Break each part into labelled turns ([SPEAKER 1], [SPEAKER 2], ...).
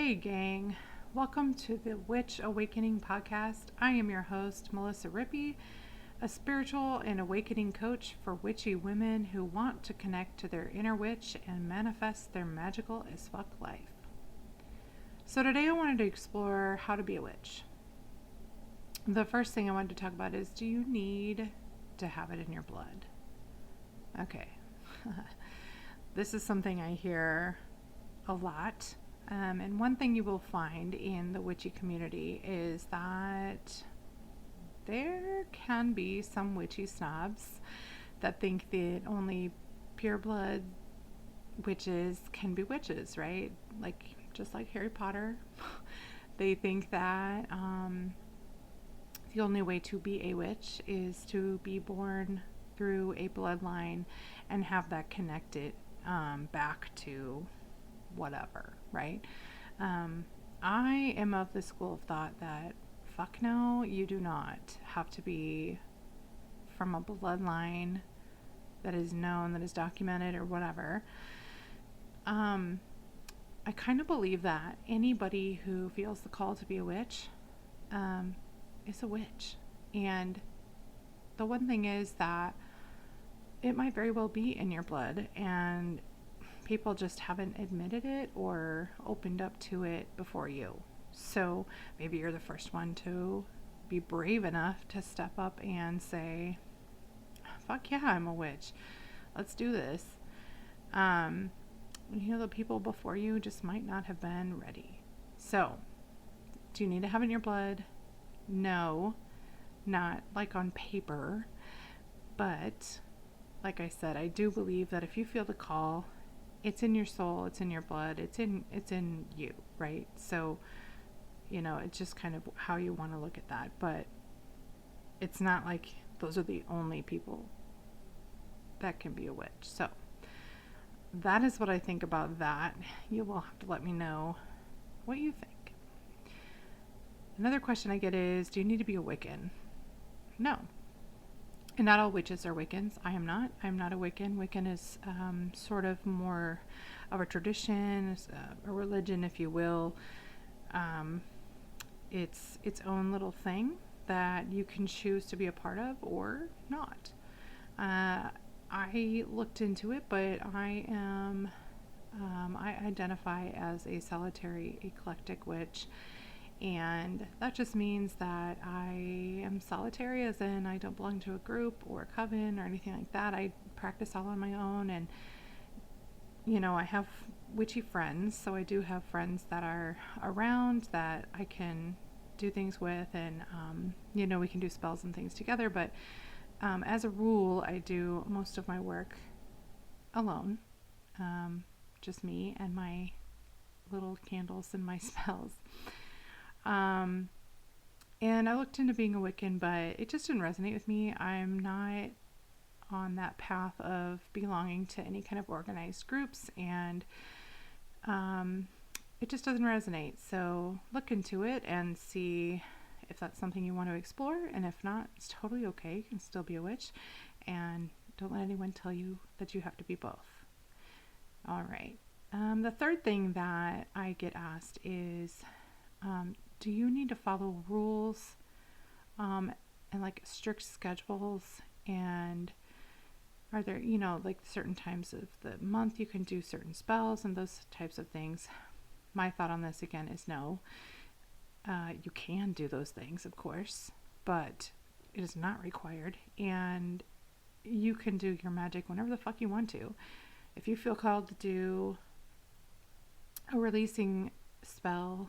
[SPEAKER 1] Hey, gang. Welcome to the Witch Awakening podcast. I am your host, Melissa Rippey, a spiritual and awakening coach for witchy women who want to connect to their inner witch and manifest their magical as fuck life. So, today I wanted to explore how to be a witch. The first thing I wanted to talk about is, do you need to have it in your blood? Okay. This is something I hear a lot. And one thing you will find in the witchy community is that there can be some witchy snobs that think that only pure blood witches can be witches, right? Just like Harry Potter. They think that the only way to be a witch is to be born through a bloodline and have that connected back to whatever, right? I am of the school of thought that fuck no, you do not have to be from a bloodline that is known, that is documented, or whatever. I kind of believe that anybody who feels the call to be a witch is a witch. And the one thing is that it might very well be in your blood, and people just haven't admitted it or opened up to it before you. So maybe you're the first one to be brave enough to step up and say, fuck yeah, I'm a witch. Let's do this. The people before you just might not have been ready. So, do you need to have it in your blood? No, not like on paper. But, like I said, I do believe that if you feel the call, it's in your soul, it's in your blood, it's in you, right? So, it's just kind of how you want to look at that. But it's not like those are the only people that can be a witch. So that is what I think about that. You will have to let me know what you think. Another question I get is, do you need to be a Wiccan? No. And not all witches are Wiccans. I am not. I'm not a Wiccan. Wiccan is sort of more of a tradition, a religion, if you will. It's its own little thing that you can choose to be a part of or not. I looked into it, but I identify as a solitary eclectic witch. And that just means that I am solitary, as in I don't belong to a group or a coven or anything like that. I practice all on my own, and I have witchy friends, so I do have friends that are around that I can do things with, and we can do spells and things together. But as a rule, I do most of my work alone, just me and my little candles and my spells. And I looked into being a Wiccan, but it just didn't resonate with me. I'm not on that path of belonging to any kind of organized groups, and it just doesn't resonate. So look into it and see if that's something you want to explore, and if not, it's totally okay. You can still be a witch, and don't let anyone tell you that you have to be both. All right. The third thing that I get asked is, do you need to follow rules and like strict schedules, and are there certain times of the month you can do certain spells and those types of things? My thought on this again is no. You can do those things, of course, but it is not required, and you can do your magic whenever the fuck you want to. If you feel called to do a releasing spell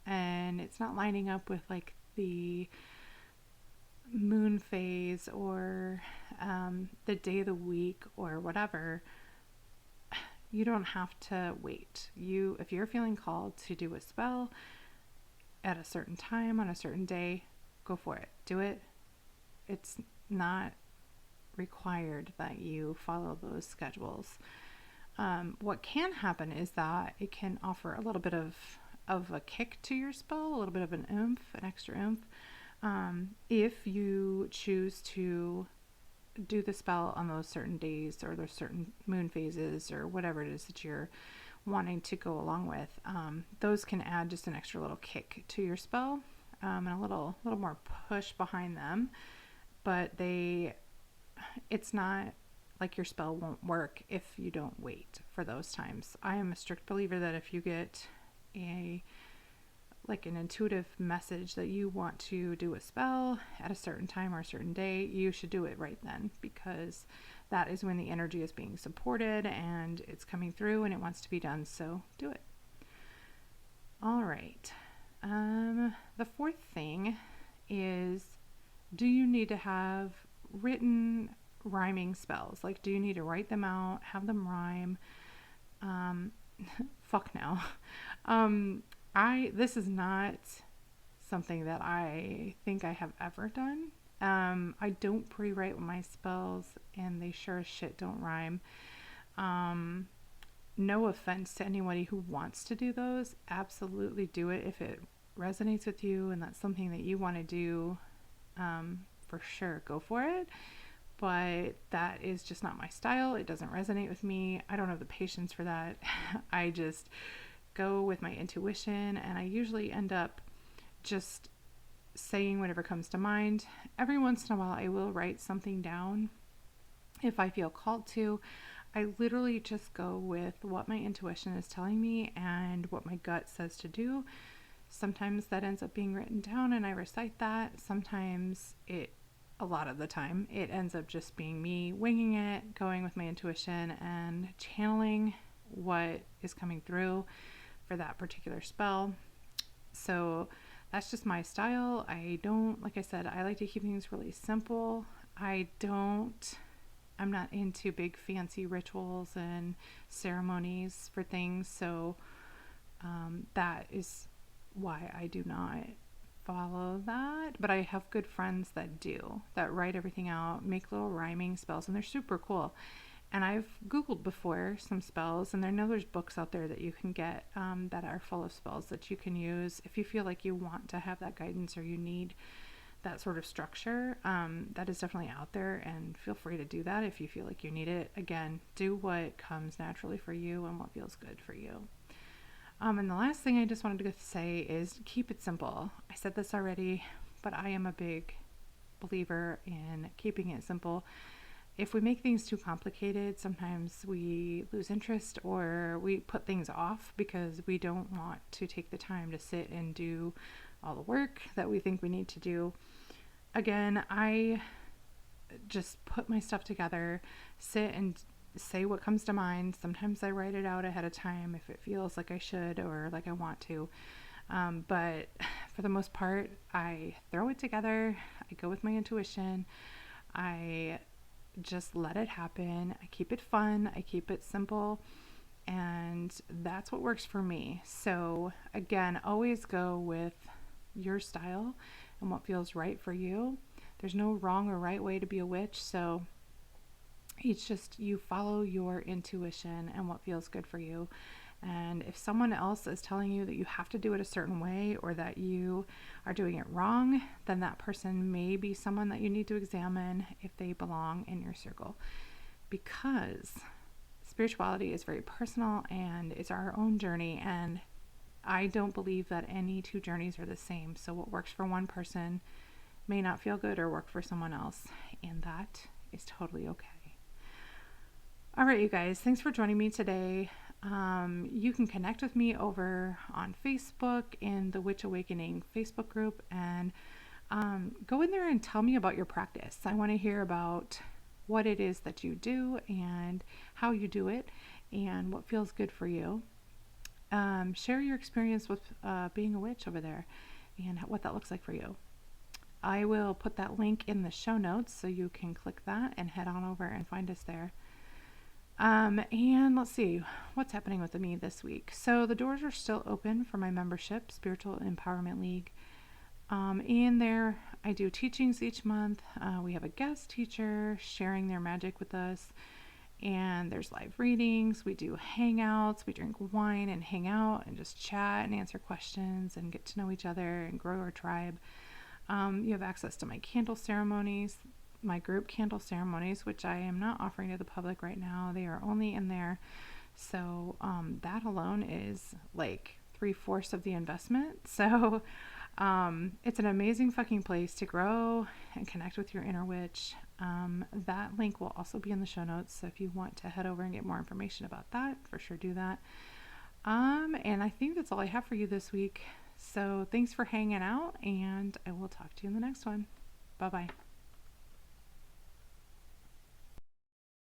[SPEAKER 1] and it's not lining up with like the moon phase or the day of the week or whatever, you don't have to wait. If you're feeling called to do a spell at a certain time on a certain day, go for it. Do it. It's not required that you follow those schedules. What can happen is that it can offer a little bit of a kick to your spell, a little bit of an extra oomph, if you choose to do the spell on those certain days or those certain moon phases or whatever it is that you're wanting to go along with. Those can add just an extra little kick to your spell, and a little more push behind them. But it's not like your spell won't work if you don't wait for those times. I am a strict believer that if you get an intuitive message that you want to do a spell at a certain time or a certain day, you should do it right then, because that is when the energy is being supported and it's coming through and it wants to be done. So do it. All right. The fourth thing is, do you need to have written rhyming spells? Like, do you need to write them out, have them rhyme? Fuck no. This is not something that I think I have ever done. I don't pre-write my spells, and they sure as shit don't rhyme. No offense to anybody who wants to do those. Absolutely do it if it resonates with you and that's something that you want to do. For sure, go for it. But that is just not my style. It doesn't resonate with me. I don't have the patience for that. I just go with my intuition, and I usually end up just saying whatever comes to mind. Every once in a while, I will write something down if I feel called to. I literally just go with what my intuition is telling me and what my gut says to do. Sometimes that ends up being written down and I recite that. Sometimes a lot of the time, it ends up just being me winging it, going with my intuition and channeling what is coming through for that particular spell. So that's just my style. Like I said, I like to keep things really simple. I'm not into big fancy rituals and ceremonies for things. So that is why I do not follow that. But I have good friends that write everything out, make little rhyming spells, and they're super cool. And I've Googled before some spells, and I know there's books out there that you can get that are full of spells that you can use if you feel like you want to have that guidance or you need that sort of structure. That is definitely out there, and feel free to do that if you feel like you need it. Again, do what comes naturally for you and what feels good for you. And the last thing I just wanted to say is keep it simple. I said this already, but I am a big believer in keeping it simple. If we make things too complicated, sometimes we lose interest or we put things off because we don't want to take the time to sit and do all the work that we think we need to do. Again, I just put my stuff together, sit and say what comes to mind. Sometimes I write it out ahead of time if it feels like I should or like I want to. But for the most part, I throw it together. I go with my intuition. I just let it happen. I keep it fun. I keep it simple. And that's what works for me. So again, always go with your style and what feels right for you. There's no wrong or right way to be a witch. So it's just you follow your intuition and what feels good for you. And if someone else is telling you that you have to do it a certain way or that you are doing it wrong, then that person may be someone that you need to examine if they belong in your circle. Because spirituality is very personal and it's our own journey, and I don't believe that any two journeys are the same. So what works for one person may not feel good or work for someone else, and that is totally okay. All right, you guys, thanks for joining me today. You can connect with me over on Facebook in the Witch Awakening Facebook group, and go in there and tell me about your practice. I want to hear about what it is that you do and how you do it and what feels good for you. Share your experience with being a witch over there and what that looks like for you. I will put that link in the show notes so you can click that and head on over and find us there. And let's see what's happening with me this week. So the doors are still open for my membership, Spiritual Empowerment League. In there, I do teachings each month. We have a guest teacher sharing their magic with us, and there's live readings. We do hangouts. We drink wine and hang out and just chat and answer questions and get to know each other and grow our tribe. You have access to my candle ceremonies, my group candle ceremonies, which I am not offering to the public right now. They are only in there So that alone is like 3/4 of the investment. So it's an amazing fucking place to grow and connect with your inner witch. That link will also be in the show notes. So if you want to head over and get more information about that, for sure do that. And I think that's all I have for you this week. So thanks for hanging out, and I will talk to you in the next one. Bye-bye.